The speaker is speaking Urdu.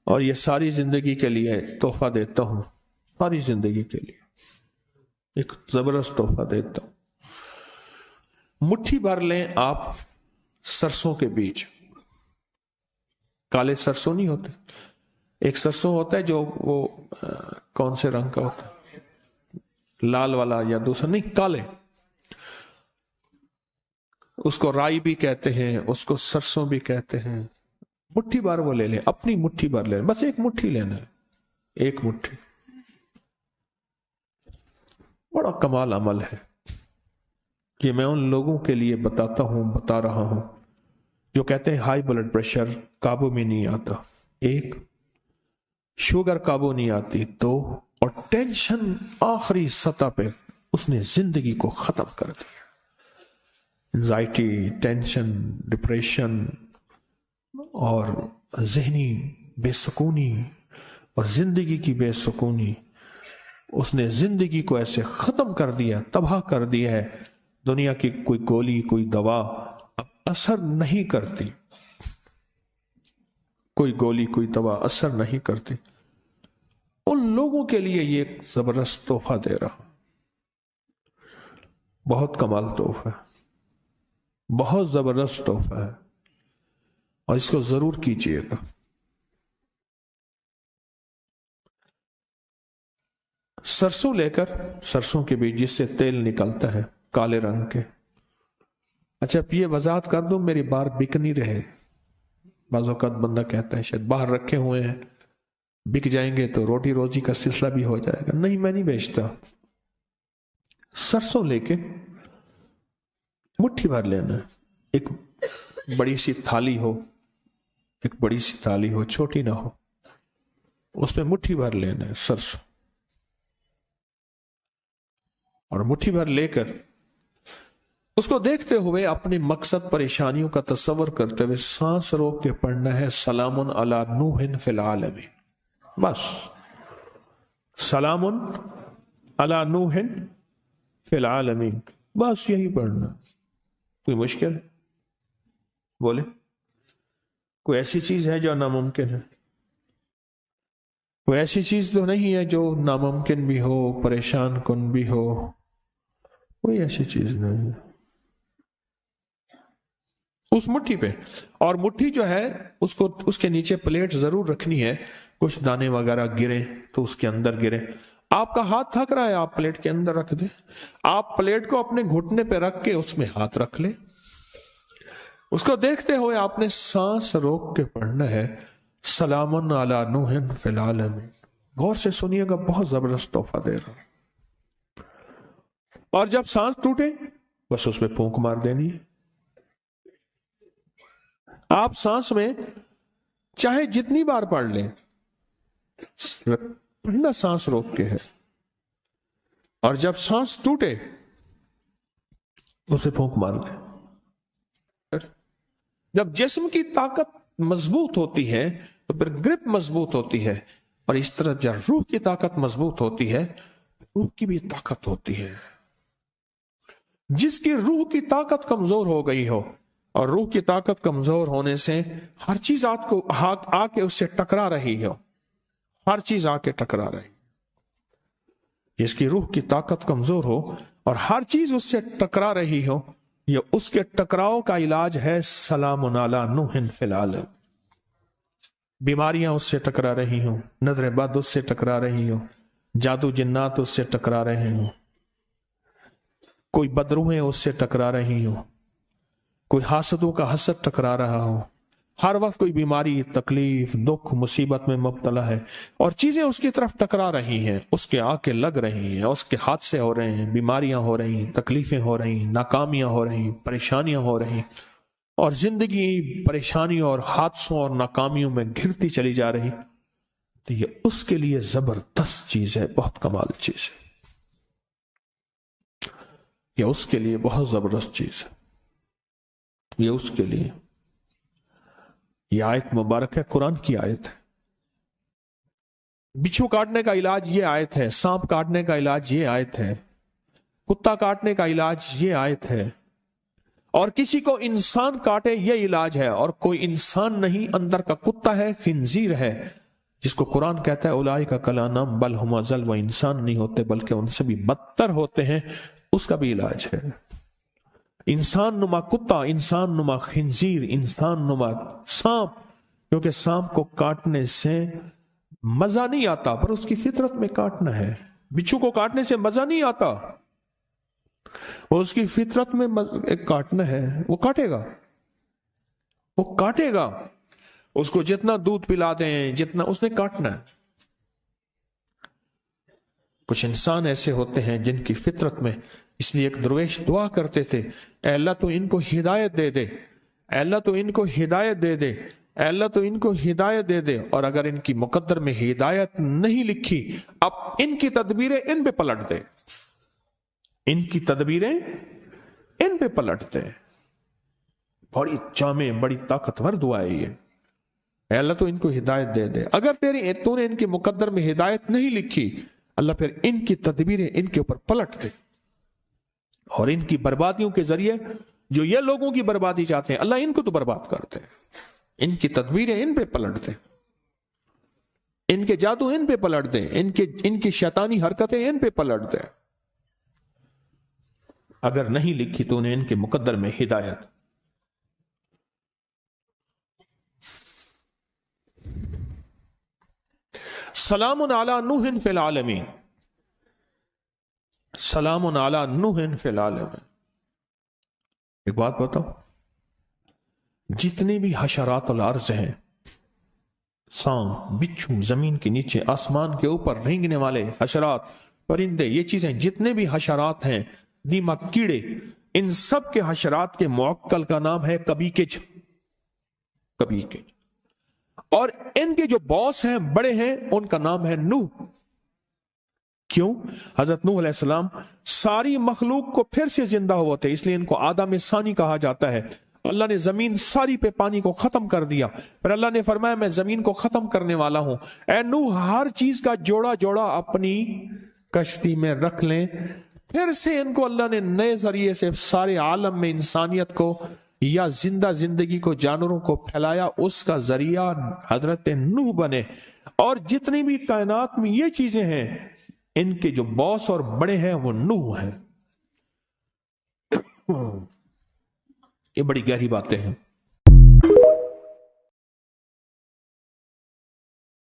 اور یہ ساری زندگی کے لیے تحفہ دیتا ہوں، ساری زندگی کے لیے ایک زبردست تحفہ دیتا ہوں۔ مٹھی بھر لیں آپ سرسوں کے بیج، کالے سرسوں نہیں ہوتے، ایک سرسوں ہوتا ہے جو وہ کون سے رنگ کا ہوتا ہے، لال والا یا دوسرا نہیں، کالے، اس کو رائی بھی کہتے ہیں، اس کو سرسوں بھی کہتے ہیں۔ مٹھی بھر وہ لے لیں، اپنی مٹھی بھر لیں، بس ایک مٹھی لینا ہے، ایک مٹھی۔ بڑا کمال عمل ہے کہ میں ان لوگوں کے لیے بتا رہا ہوں جو کہتے ہیں ہائی بلڈ پریشر قابو میں نہیں آتا، ایک، شوگر قابو نہیں آتی، دو، اور ٹینشن آخری سطح پہ اس نے زندگی کو ختم کر دیا۔ انزائٹی، ٹینشن، ڈپریشن اور ذہنی بے سکونی اور زندگی کی بے سکونی، اس نے زندگی کو ایسے ختم کر دیا، تباہ کر دیا ہے۔ دنیا کی کوئی گولی، کوئی دوا اب اثر نہیں کرتی، کوئی گولی، کوئی دوا اثر نہیں کرتی۔ ان لوگوں کے لیے یہ ایک زبردست تحفہ دے رہا ہوں، بہت کمال تحفہ ہے، بہت زبردست تحفہ ہے، اور اس کو ضرور کیجیے گا۔ سرسوں لے کر، سرسوں کے بیج جس سے تیل نکلتا ہے کالے رنگ کے، اچھا اب یہ وضاحت کر دوں، میری بار بک نہیں رہے، بعض اوقات بندہ کہتا ہے شاید باہر رکھے ہوئے ہیں، بک جائیں گے تو روٹی روزی کا سلسلہ بھی ہو جائے گا۔ نہیں، میں نہیں بیچتا۔ سرسوں لے کے مٹھی بھر لینا ہے، ایک بڑی سی تھالی ہو، ایک بڑی سی تھالی ہو، چھوٹی نہ ہو، اس میں مٹھی بھر لینا ہے سرسوں، اور مٹھی بھر لے کر اس کو دیکھتے ہوئے اپنے مقصد پریشانیوں کا تصور کرتے ہوئے سانس روک کے پڑھنا ہے سلام علی نوح فی العالمین، بس سلام علی نوح فی العالمین، بس یہی پڑھنا۔ کوئی مشکل ہے؟ بولے، کوئی ایسی چیز ہے جو ناممکن ہے؟ کوئی ایسی چیز تو نہیں ہے جو ناممکن بھی ہو، پریشان کن بھی ہو، کوئی ایسی چیز نہیں ہے۔ اس مٹھی پہ، اور مٹھی جو ہے اس کے نیچے پلیٹ ضرور رکھنی ہے، کچھ دانے وغیرہ گرے تو اس کے اندر گرے۔ آپ کا ہاتھ تھک رہا ہے، آپ پلیٹ کے اندر رکھ دیں، آپ پلیٹ کو اپنے گھٹنے پہ رکھ کے اس میں ہاتھ رکھ لیں، اس کو دیکھتے ہوئے آپ نے سانس روک کے پڑھنا ہے سلام علی نوح فی العالمین۔ غور سے سنیے گا، بہت زبردست تحفہ دے رہا ہوں۔ اور جب سانس ٹوٹے بس اس میں پھونک مار دینی ہے۔ آپ سانس میں چاہے جتنی بار پڑھ لیں، پڑھنا سانس روک کے ہے، اور جب سانس ٹوٹے اسے پھونک مار دیں۔ جب جسم کی طاقت مضبوط ہوتی ہے تو پھر گرپ مضبوط ہوتی ہے، اور اس طرح جب روح کی طاقت مضبوط ہوتی ہے، روح کی بھی طاقت ہوتی ہے۔ جس کی روح کی طاقت کمزور ہو گئی ہو، اور روح کی طاقت کمزور ہونے سے ہر چیز آ کے اس سے ٹکرا رہی ہو، ہر چیز آ کے ٹکرا رہی، جس کی روح کی طاقت کمزور ہو اور ہر چیز اس سے ٹکرا رہی ہو، یہ اس کے ٹکراؤ کا علاج ہے سلام علی نوح فی العالمین۔ بیماریاں اس سے ٹکرا رہی ہوں، نظر بد اس سے ٹکرا رہی ہوں، جادو جنات اس سے ٹکرا رہے ہوں، کوئی بدروہیں اس سے ٹکرا رہی ہوں، کوئی حاسدوں کا حسد ٹکرا رہا ہو، ہر وقت کوئی بیماری، تکلیف، دکھ، مصیبت میں مبتلا ہے، اور چیزیں اس کی طرف ٹکرا رہی ہیں، اس کے آ کے لگ رہی ہیں، اس کے حادثے ہو رہے ہیں، بیماریاں ہو رہی ہیں، تکلیفیں ہو رہی ہیں، ناکامیاں ہو رہی ہیں، پریشانیاں ہو رہی ہیں، اور زندگی پریشانیوں اور حادثوں اور ناکامیوں میں گھرتی چلی جا رہی، تو یہ اس کے لیے زبردست چیز ہے، بہت کمال چیز ہے، یہ اس کے لیے بہت زبردست چیز ہے، یہ اس کے لیے۔ یہ آیت مبارک ہے، قرآن کی آیت ہے۔ بچھو کاٹنے کا علاج یہ آیت ہے، سانپ کاٹنے کا علاج یہ آیت ہے، کتا کاٹنے کا علاج یہ آیت ہے، اور کسی کو انسان کاٹے یہ علاج ہے، اور کوئی انسان نہیں، اندر کا کتا ہے، خنزیر ہے، جس کو قرآن کہتا ہے اولئک کالانعام بل ھم اضل، وہ انسان نہیں ہوتے بلکہ ان سے بھی بدتر ہوتے ہیں، اس کا بھی علاج ہے۔ انسان نما کتا، انسان نما خنزیر، انسان نما سانپ، کیونکہ سانپ کو کاٹنے سے مزہ نہیں آتا، پر اس کی فطرت میں کاٹنا ہے۔ بچھو کو کاٹنے سے مزہ نہیں آتا، وہ اس کی فطرت میں کاٹنا ہے، وہ کاٹے گا، وہ کاٹے گا، اس کو جتنا دودھ پلا دیں جتنا اس نے کاٹنا ہے۔ کچھ انسان ایسے ہوتے ہیں جن کی فطرت میں، اس لیے ایک درویش دعا کرتے تھے، اے اللہ تو ان کو ہدایت دے دے، اے اللہ تو ان کو ہدایت دے دے، اے اللہ تو ان کو ہدایت دے دے، اور اگر ان کی مقدر میں ہدایت نہیں لکھی، اب ان کی تدبیریں ان پہ پلٹ دے، ان کی تدبیریں ان پہ پلٹ دے۔ بڑی جامع، بڑی طاقتور دعا ہے یہ، اے اللہ تو ان کو ہدایت دے دے، اگر تو نے ان کی مقدر میں ہدایت نہیں لکھی، اللہ پھر ان کی تدبیریں ان کے اوپر پلٹ دے، اور ان کی بربادیوں کے ذریعے جو یہ لوگوں کی بربادی چاہتے ہیں، اللہ ان کو تو برباد کرتے ہیں، ان کی تدبیریں ان پہ پلٹ دے، ان کے جادو ان پہ پلٹ دے، ان کی شیطانی حرکتیں ان پہ پلٹ دے، اگر نہیں لکھی تو انہیں ان کے مقدر میں ہدایت۔ سلام علی نوح فی العالمین، سلام علی نوح فی العالمین۔ ایک بات بتاؤ، جتنے بھی حشرات الارض ہیں، سانپ، بچھو، زمین کے نیچے، آسمان کے اوپر رینگنے والے حشرات، پرندے، یہ چیزیں جتنے بھی حشرات ہیں، دیمک، کیڑے، ان سب کے حشرات کے معقل کا نام ہے کبیکج، کبیکج، اور ان کے جو باس ہیں، بڑے ہیں، ان کا نام ہے نوح۔ کیوں؟ حضرت نوح علیہ السلام ساری مخلوق کو پھر سے زندہ ہوا تھے، اس لیے ان کو آدم ثانی کہا جاتا ہے۔ اللہ نے زمین ساری پہ پانی کو ختم کر دیا، پھر اللہ نے فرمایا میں زمین کو ختم کرنے والا ہوں، اے نوح ہر چیز کا جوڑا جوڑا اپنی کشتی میں رکھ لیں۔ پھر سے ان کو اللہ نے نئے ذریعے سے سارے عالم میں انسانیت کو یا زندہ زندگی کو، جانوروں کو پھیلایا، اس کا ذریعہ حضرت نوح بنے۔ اور جتنی بھی کائنات میں یہ چیزیں ہیں، ان کے جو باس اور بڑے ہیں وہ نوح ہیں۔ یہ بڑی گہری باتیں ہیں۔